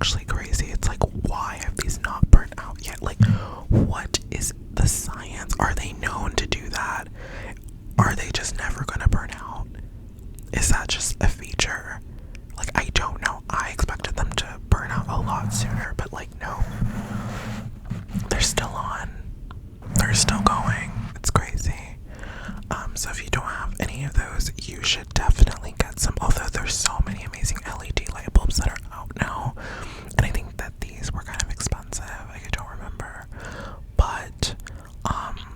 actually crazy. It's like, why have these not burnt out yet? Like, what is the science? Are they known to do that? Are they just never gonna burn out? Is that just a feature? Like, I don't know. I expected them to burn out a lot sooner, but like, no. They're still on. They're still going. It's crazy. So if you don't have any of those, you should definitely get some. Although there's so many amazing LED light bulbs that are out now, and I think that these were kind of expensive. Like, I don't remember, but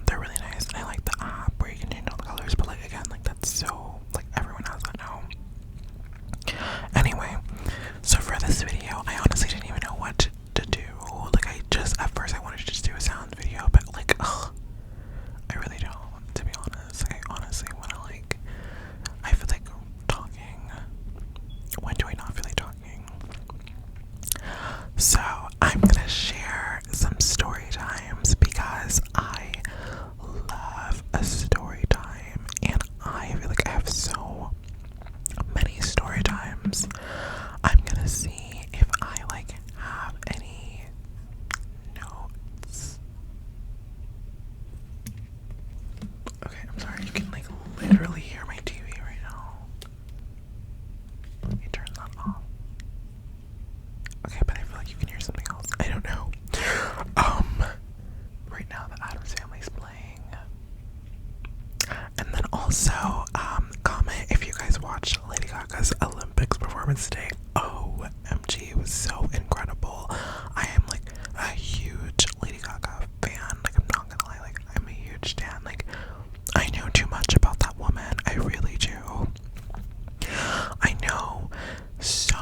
they're really nice, and I like the app where you can change all the colors. But like, again, like, that's so, like, everyone has that now. Anyway, so for this video, I honestly didn't even know what to do. Like, at first I wanted to just do a sound video, but like, ugh, I really don't, to be honest. Like, I honestly want to, like, I feel like talking. When do I not feel like talking? So I'm gonna share some story times because I love a story time, and I feel like I have so many story times. I'm gonna see if I like have any notes. Okay, I'm sorry, you can like literally hear my TV right now. Let me turn that off. Okay, but I feel like you can hear something else. I don't know. Right now the Addams Family's playing. And then also, comment if you guys watched Lady Gaga's Olympics performance today. OMG, it was so incredible. I am like a huge Lady Gaga fan. Like, I'm not gonna lie, like, I'm a huge stan. Like, I know too much about that woman. I really do. I know so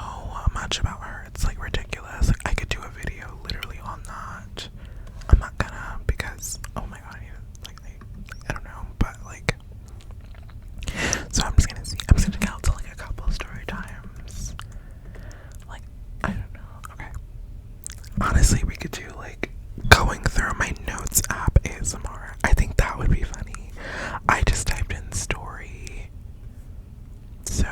much about her. It's like ridiculous. Like, I could do a video literally on that. I'm not gonna, because oh my god, I don't know, but like, so I'm just gonna see. I'm just gonna count to like a couple story times. Like, I don't know. Okay. Honestly, we could do like going through my notes app ASMR. I think that would be funny. I just typed in story. So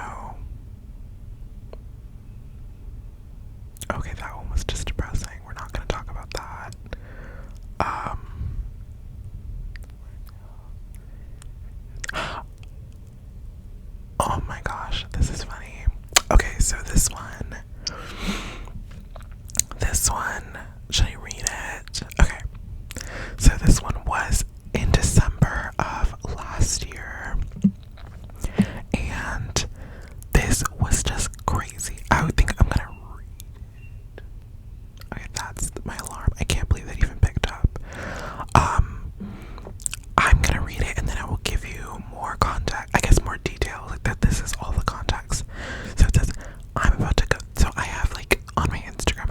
okay, that one was just depressing. We're not gonna talk about that. Oh my gosh, this is funny. Okay, so this one, should I read it? Okay, so this one was in December of last year, and this was just crazy. I would think I'm gonna read it. Okay, that's my alarm. I can't believe that even picked up. I'm gonna read it and then I will give you more context, I guess more detail, like that this is all the context. So it says, I'm about to go, so I have like on my Instagram,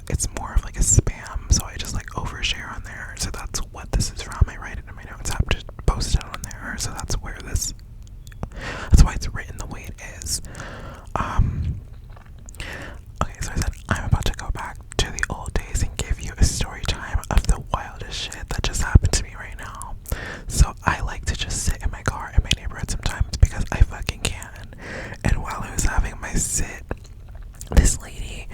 it's more of like a spam, so I just like overshare on there. So that's what this is from. I write it in my notes app, just post it on there. So that's why it's written the way it is. Okay, so I said, I'm about to go back to the old days and give you a story time of the wildest shit that just happened to me right now. So I like to just sit in my car in my neighborhood sometimes because I fucking can. And while I was having my sit, this lady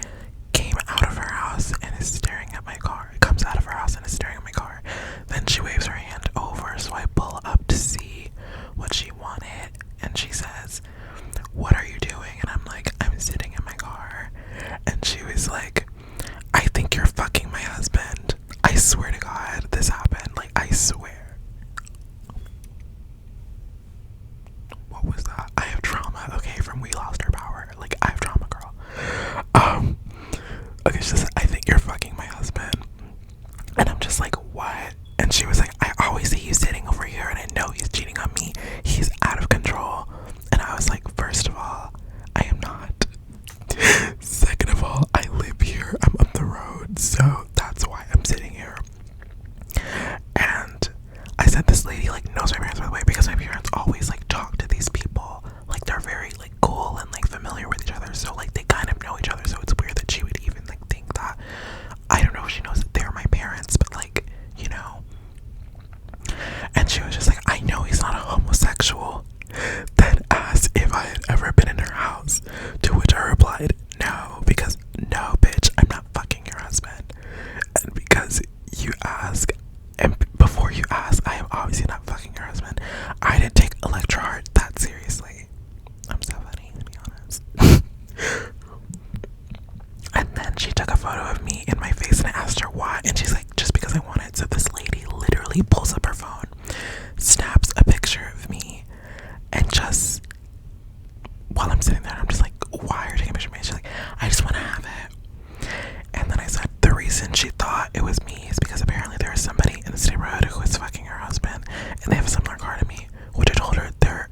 came out of her house and is staring at my car. Comes out of her house and is staring at my car. Then she waves her hand over, so I pull up to see what she wanted. And she says, what are you doing? And I'm like, I'm sitting in my car. And she was like, I think you're fucking my husband. I swear to God, this happened. Like, I swear. What was that? I have trauma, okay, from We Lost Our Power. Like, I have trauma, girl. Okay, she says, I think you're fucking my husband. And I'm just like, what? And she was like, I always see you sitting over here and I know he's cheating on me. He's out of control. And I was like, first of all, I am not. Second of all, I live here. I'm up the road. So that's why I'm sitting here. And I said, this lady like knows my parents, by the way, because my parents always like talk to these people. Like, they're very like cool and like familiar with each other. So like they kind of know each other. So it's weird that she would even like think that. And she's like, just because I want it. So this lady literally pulls up her phone, snaps a picture of me, and just, while I'm sitting there, I'm just like, why are you taking a picture of me? She's like, I just want to have it. And then I said, the reason she thought it was me is because apparently there was somebody in this neighborhood who was fucking her husband, and they have a similar car to me, which I told her there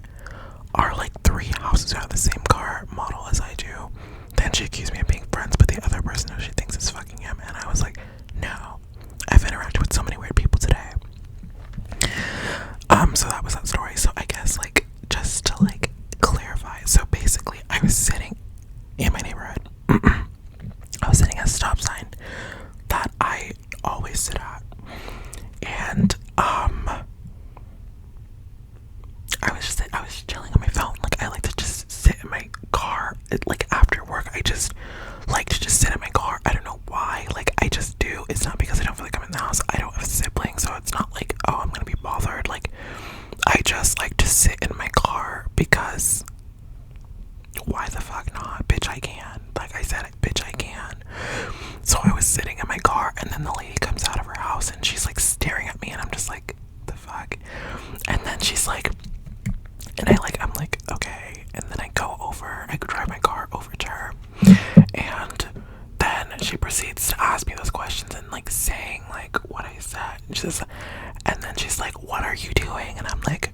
are like 3 houses who have the same car model as I do. Then she accused me of being friends with the other person who she thinks is fucking him, and I was like, no, I've interacted with so many weird people today. So that was that story. So I guess, like, just to like clarify, so basically I was sitting in my neighborhood. I was sitting at a stop sign that I always sit at, and I was chilling on my phone. Like, I like to just sit in my car. Like, after work, I just like to just sit in my car. I don't know why. Like, I just do. It's not because I don't feel like I'm in the house. I don't have a sibling, so it's not like, oh, I'm gonna be bothered. Like, I just like to sit in my car because why the fuck not? Bitch, I can. Like I said, bitch, I can. So I was sitting in my car, and then the lady comes out of her house, and she's like staring at me, and I'm just like, the fuck? And then she's like, and I'm like, okay. And then I drive my car over to her, and then she proceeds to ask me those questions and like saying like what I said. And then she's like, what are you doing? And I'm like,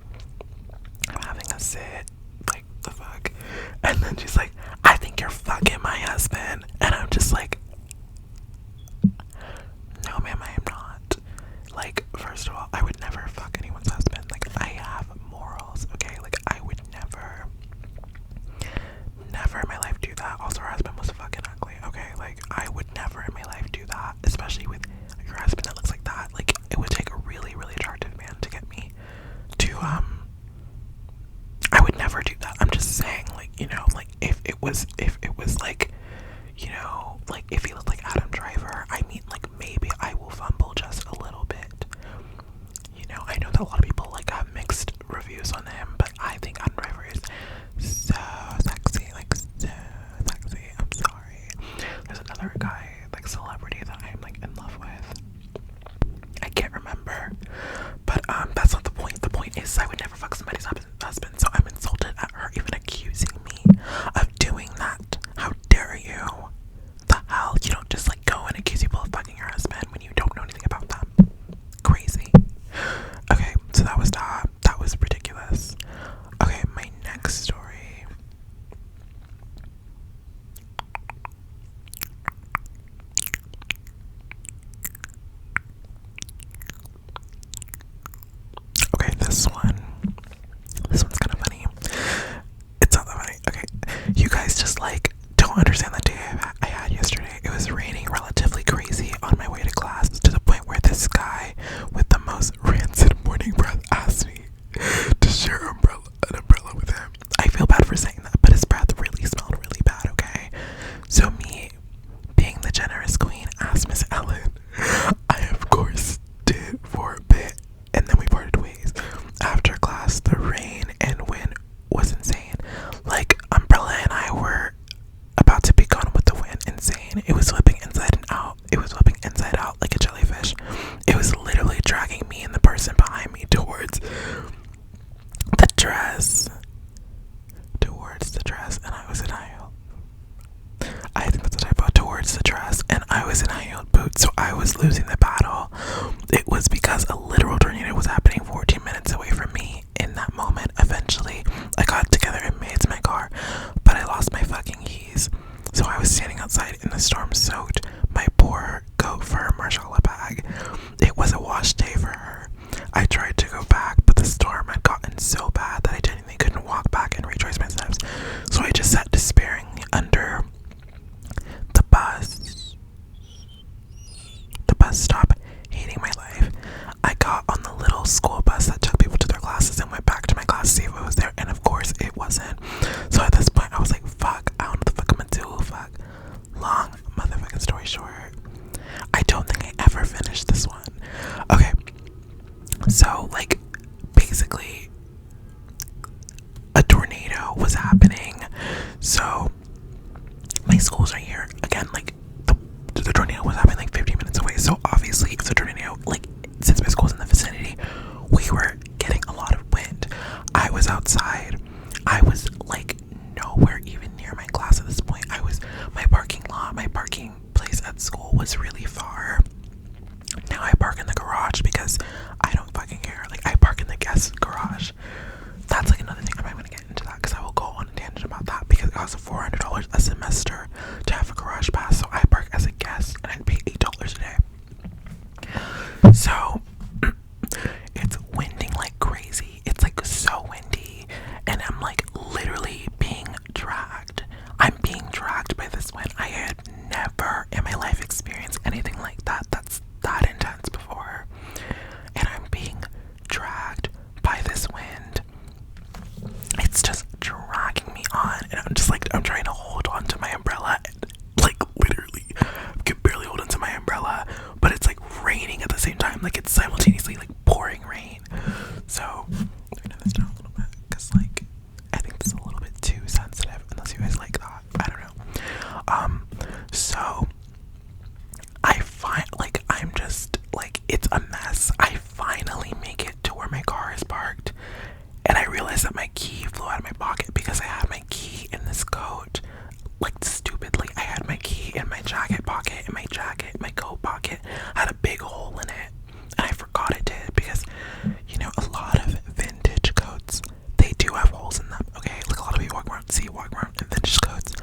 I'm having a sit. Like, the fuck? And then she's like, I think you're fucking my husband. And I'm just like, no ma'am, I am not. Like, first of all, I would never fuck anyone's husband. Like, I have morals, okay? Like, I would never in my life do that. Also, her husband was fucking ugly, okay? Like, I would never in my life do that, especially with your husband that looks like that. Like, it would take a really, really attractive man to get me to, I would never do that. I'm just saying, like, you know, like, if it was like, you know, like, if he looked like Adam Driver, I mean, like, maybe I will fumble just a little bit. You know, I know that a lot of people, like, have mixed reviews on him, but I think Adam Driver is so sexy, like, so sexy. I'm sorry. There's another guy, like, celebrity that I'm, like, in love with. I can't remember, but, that's not the point. The point is I would never fuck somebody's husband, so I'm insulted at her even accusing me of doing that. How dare you? The hell? You don't just, like, go and accuse people of fucking your husband when you don't know anything about them. Crazy. Okay, so that was that. That was ridiculous. Okay, my next story. Okay, this one's kind of funny. It's not that funny. Okay, you guys just, like, don't understand the day I had yesterday. It was raining relatively crazy on my way to class, to the point where this guy with the most rancid morning breath asked me to share an umbrella with him. I feel bad for saying that, but his breath really smelled really bad, okay? So me, being the generous queen, asked Miss Ellen. I, of course, did for a bit, and then we parted ways. After class, the rain and wind was insane. Like, Umbrella and I were about to be gone with the wind. Insane. It was whipping inside and out. It was whipping inside out like a jellyfish. It was literally dragging me and the person behind me towards the dress. And I was in high heel. I think that's a typo. Towards the dress, and I was in high-heeled boots, so I was losing the battle. It was because a literal tornado was happening 14 minutes away from me. In that moment, eventually, I got together and made it to my car, but I lost my fucking keys. So I was standing outside in the storm, soaked. My poor goat fur Marshalla bag. It was a wash day for her. I tried to go back, but the storm had gotten so bad that I genuinely couldn't walk back and retrace my steps. So I just sat despairingly under the bus stop, hating my life. I got on the little school bus that took people to their classes and went back to my class to see if it was there, and of course it wasn't. So at this point I was like, fuck, I don't know what the fuck I'm gonna do. Fuck. Long motherfucking story short, I don't think I ever finished this one. Okay, so, like, basically a tornado was happening. So my schools are here again, like, the tornado was happening like 15 minutes away, so obviously was really far. Now I park in the garage because I don't fucking care. Like, I park in the guest garage. That's like another thing. I'm not gonna get into that because I will go on a tangent about that, because it costs $400 a semester to have a garage pass. So I park as a guest and I pay $8 a day. So it's winding like crazy. It's like so windy, and I'm like literally being dragged. I'm being dragged by this wind. I had never in my life experienced anything like that. That's that intense before, and I'm being dragged by this wind. It's just dragging me on, and I'm just like, I'm trying to hold on to my umbrella, and like literally I can barely hold on to my umbrella, but it's like raining at the same time. Like, it's simultaneously like pouring rain. So I'm gonna turn this down a little bit because like I think this is a little bit too sensitive, unless you guys like that. I don't know. So I find, like, I'm just like, it's a mess. I finally make it to where my car is parked, and I realized that my key flew out of my pocket because I had my key in this coat. Like, stupidly, I had my key in my jacket pocket, in my jacket, my coat pocket had a big hole in it, and I forgot it did, because, you know, a lot of vintage coats, they do have holes in them, okay? Like, a lot of people walk around in vintage coats,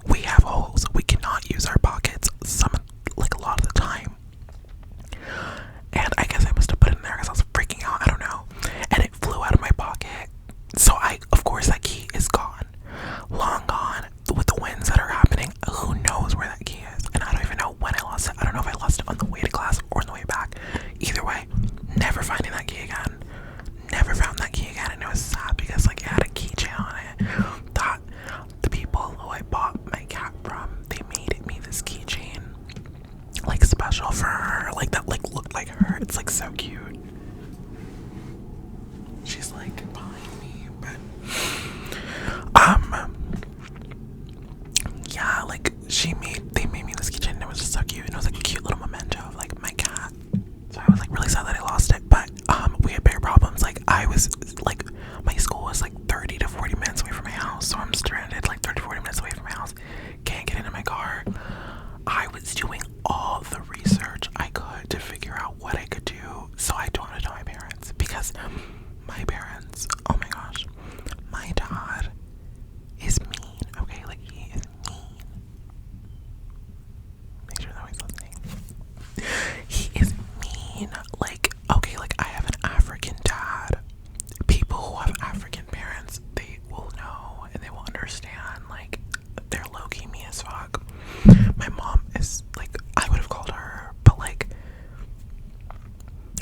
we have holes. We cannot use our pockets like a lot of the time. And I guess I must have put it in there because I was freaking out, I don't know. And it flew out of my pocket. So of course that key is gone. Long gone. With the winds that are happening, who knows where that key is? And I don't even know when I lost it. I don't know if I lost it on the way to class or on the way back. Either way, never finding that key again. Never found that key again, and it was sad because like it had a keychain on it. That the people who I bought my cat from, they made me this keychain, like special for her, like that like looked like her. It's like so cute. She's like behind me, but yeah, like they made me this keychain, and it was just so cute, and it was like a cute little memento of like my cat. So I was like really sad that I lost it, but we had bigger problems. Like, I was like, my school was like 30 to 40 minutes away from my house, so I'm stranded like 30 to 40 minutes away from my house, can't get into my car. I was doing all the research I could to figure out what I could do, so I don't want to tell my parents, because my parents, oh my gosh, my dad is mean, okay? Like, he is mean. Make sure that he's listening. He is mean. Like, okay, like, I have an African dad. People who have African parents, they will know and they will understand. Like, they're low-key me as fuck. My mom is, like, I would have called her, but, like,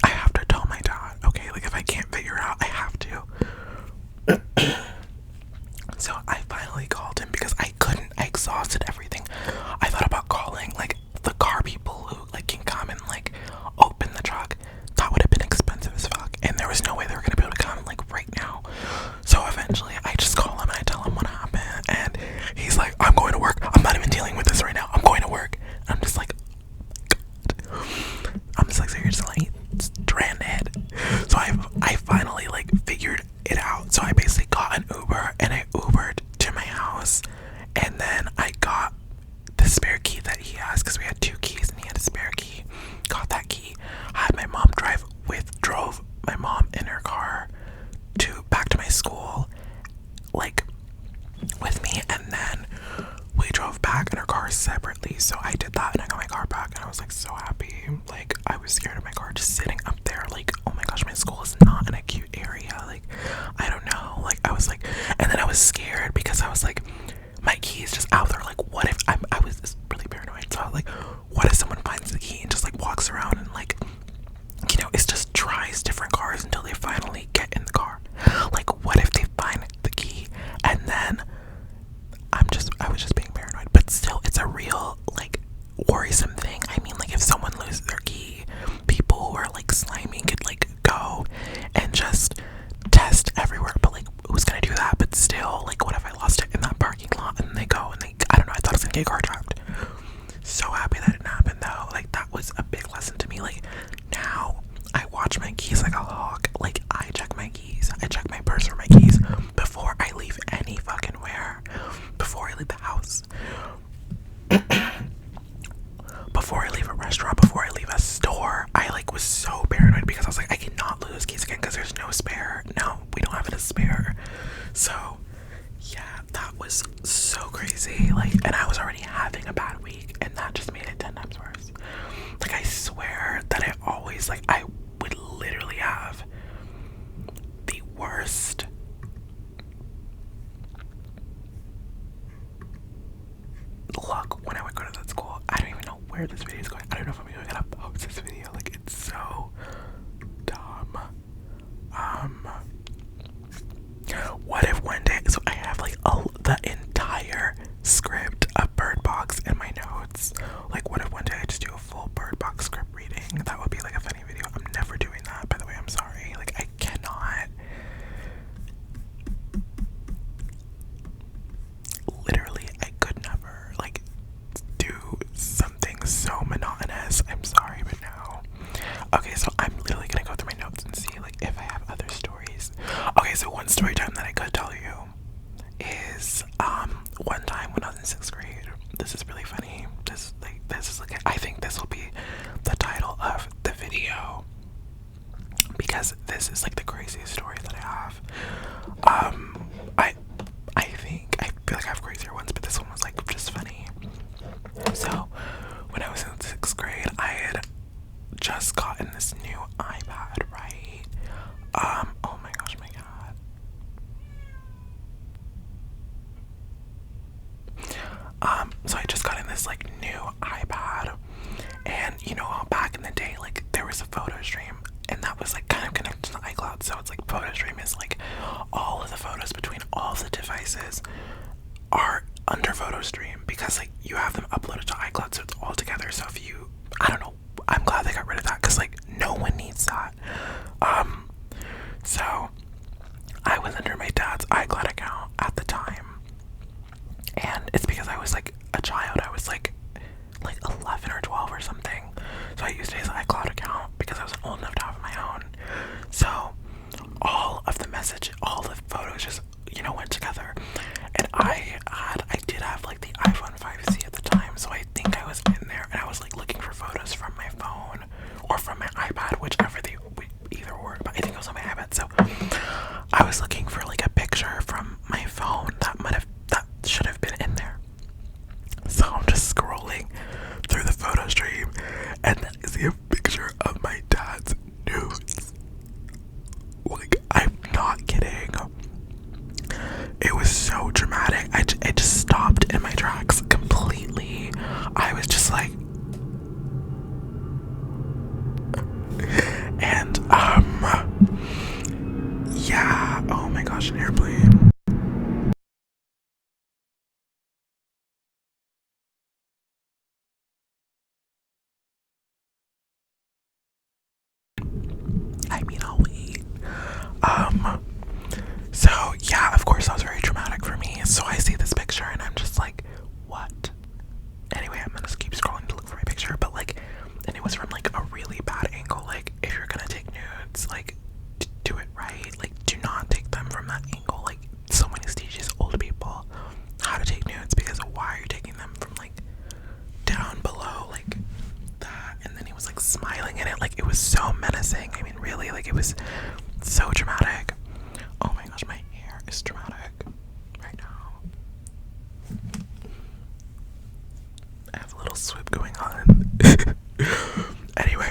I have to tell my dad, okay? Like, if I can't figure out, I have to. So I finally called him because I couldn't. I exhausted everything. I thought about calling, like, the car people who, like, can come and, like, open the truck. That would have been expensive as fuck, and there was no way they were gonna be able to come, like, right now. So eventually I just call him and I tell him what happened, and he's like, I'm going to work. I'm not even dealing with this right now. I'm going to work. And I'm just like, God. I'm just like, so you're just like stranded. So I finally like figured it out. So I basically got an Uber, and I Ubered to my house, and then I got the spare key that he has, because we had 2 keys and he had a spare key. Got that key. I had my mom drove my mom in her car back to my school, like, with me, and then we drove back in our cars separately. So I did that, and I got my car back, and I was like so happy. Like, I was scared of my car just sitting up there, like, oh my gosh, my school is not in a cute area, like, I don't know, like, I was like, and then I was scared because I was like, my key is just out there, like, what if I was just really paranoid, so I was like, what if someone finds the key and just like walks around and, like, you know, it's just tries different cars until they finally get in the car. Like, what if they find the key and then I was just being paranoid, but still, it's a real, like, worrisome thing. I mean, like, if someone loses their key, people who are, like, slimy could, like, go and just test everywhere, but, like, who's gonna do that? But still, like, what if I lost it in that parking lot, and they go and I don't know, I thought I was gonna get car trapped. So happy that didn't happen, though. Like, that was a big lesson to me. Like, now I watch my keys like a hawk. Like, I check my keys, I check my purse for my keys before I leave any fucking where, before I leave the house. Before I leave a where this video is going. I don't know if I'm even gonna post this video. Like, it's so dumb. What if one day, so I have like the entire script of Bird Box in my notes. Like, what if one day I just do a full Bird Box script reading? That would be like a funny video. I'm never doing that, by the way. I'm sorry. Like, I cannot. Literally, I could never like do something so monotonous. I'm sorry, but no. Okay, so I'm literally gonna go through my notes and see like if I have other stories. Okay, so one story time that I could tell you is one time when I was in 6th grade. This is really funny. This is like, I think this will be the title of the video because this is like the craziest story that I have. I feel like I have crazier ones, but this one was like just funny. So when I was in 6th grade, I had just gotten this new iPad, right? Oh my gosh, my god. So I just got in this like new iPad, and you know how back in the day, like there was a photo stream, and that was like kind of connected to the iCloud. So it's like photo stream is like all of the photos between all of the devices are under photo stream because like you have them uploaded to iCloud, so it's all together. So if you, I don't know, I'm glad they got rid of that because like no one needs that. So I was under my dad's iCloud account at the time, and it's because I was like a child. I was like 11 or 12 or something, so I used his iCloud account because I wasn't old enough to have my own. So all of the message, all the photos just, you know, went together. And I did have like the iPhone 5C at the time, so I think I was in there and I was like looking for photos from my phone or from my iPad, whichever they either were, but I think it was on my iPad. So I was looking for like a picture from my phone that should have been in there. So I'm just scrolling through the photo stream, and then I see a picture of my dad's nudes. Like, I'm not kidding. It was so dramatic. I just stopped in my tracks completely. I was just like, and yeah. Oh my gosh, an airplane. I mean, I'll wait. So yeah, of course that was very traumatic for me. So I see this picture and I'm just like, what? Anyway, I'm gonna just keep scrolling to look for my picture, but like, and it was from like a really bad angle. Like, if you're gonna take nudes, like, do it right. Like, do not take them from that angle. Like, so many teaches old people how to take nudes, because why are you taking them from like down below like that? And then he was like smiling in it, like it was so menacing. I mean, really, like it was so dramatic. Oh my gosh, my hair is dramatic right now. I have a little swoop going on. Anyway,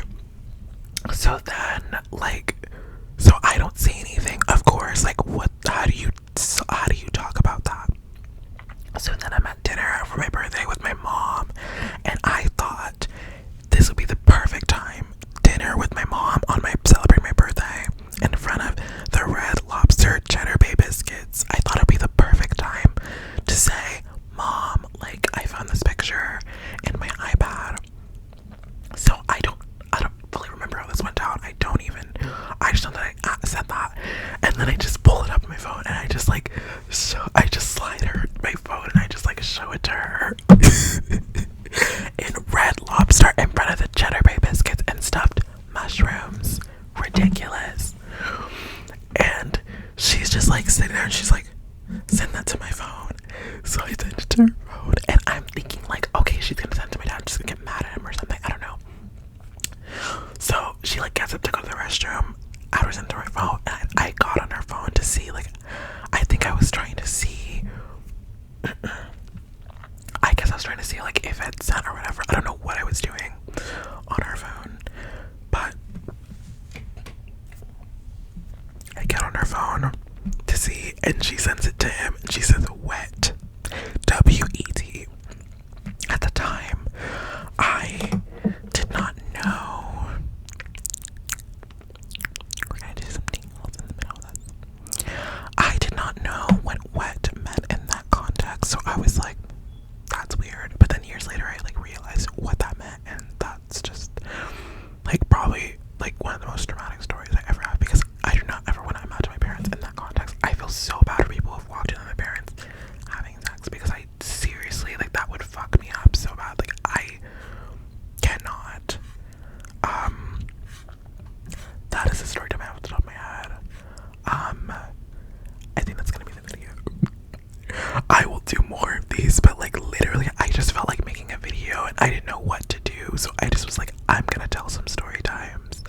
so then like, so I don't see anything, of course. Like, what? How do you talk about that? So then I'm at dinner for my birthday with my mom, and I thought this would be the perfect time. Dinner with my mom on my celebrating my birthday in front of the Red Lobster Cheddar Bay biscuits. I thought it'd be the perfect time to say, Mom, like, I found this picture in my iPad. So I don't fully remember how this went down. I just know that I said that, and then I just pull it up on my phone and I just like I just slide her my phone and I just like show it to her in Red Lobster in front of the Cheddar Bay biscuits and stuffed mushrooms. Ridiculous. And she's just like sitting there and she's like, send that to my phone. So I sent it to her phone, and I'm thinking like, okay, she's gonna send it to my dad, she's gonna get mad at him or something, I don't know. So she like gets up to go to the restroom. I was into my phone, and I got on her phone to see, like, I think I was trying to see, I guess I was trying to see like if it sent or whatever. I don't know what I was doing on her phone, but I get on her phone to see, and she sends it to him, and she says wet, W-E-T. At the time, I years later I like realized what that meant, and that's just like probably like one of the most dramatic stories I ever have, because I do not ever want to imagine my parents in that context. I feel so bad for people who've walked in on their parents having sex, because I seriously, like, that would fuck me up so bad. Like, I cannot. That is a story time I have off the top of my head. I think that's gonna be the video. I will do more of these, but like literally I just felt like making a video and I didn't know what to do, so I just was like, I'm gonna tell some story times.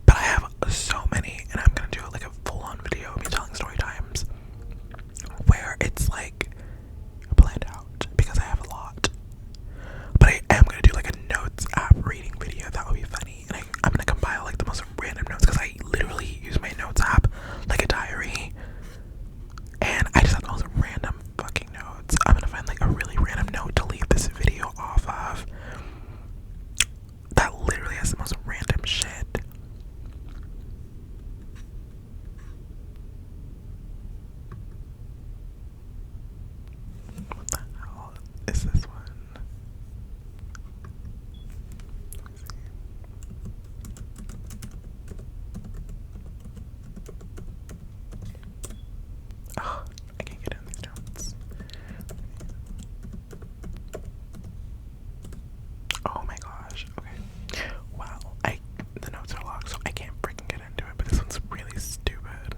But I have so many, and I'm gonna do like a full-on video of me telling story times where it's like planned out, because I have a lot. But I am gonna do like a notes app reading video. That would be funny. And I'm gonna compile like the most random notes, because I literally use my notes app like a diary, and I just have the most random fucking notes. I'm gonna find like a really random note to leave this video off of that literally has the most random shit. What the hell is this one? Let me see. Oh, I can't get in these notes. Oh my gosh. Okay. Wow. The notes are locked, so I can't freaking get into it, but this one's really stupid.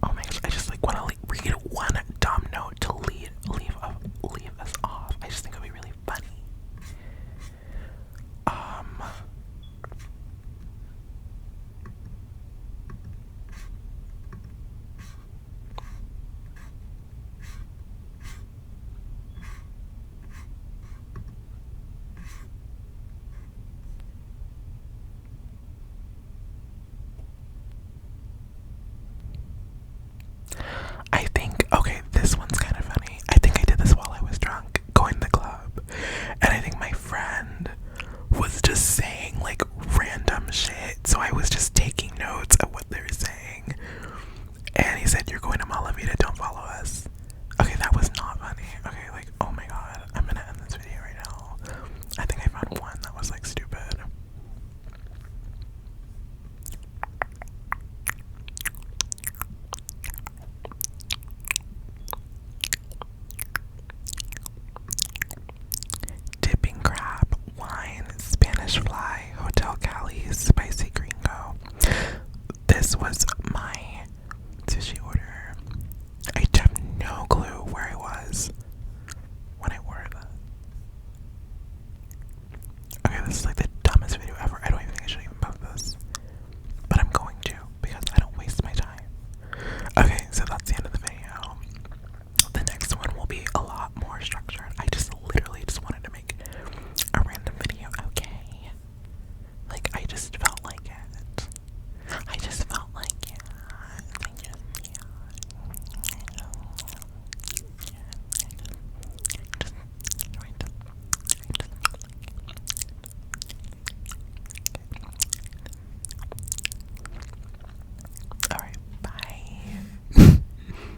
Oh my gosh, I just like want to like read one dumb note to leave us off. I just think it'd be really funny. I think, okay, this one's kind of funny. I think I did this while I was drunk, going to the club. And I think my friend was just saying like random shit. So I was just taking notes of what they were saying. And he said, "You're going to Malavita, don't follow us." Okay, that was not funny. Okay, like, oh my god, I'm gonna end this video right now. I think I found one that was like stupid. Dipping crab, wine, Spanish fly, Hotel Cali, spicy gringo. This was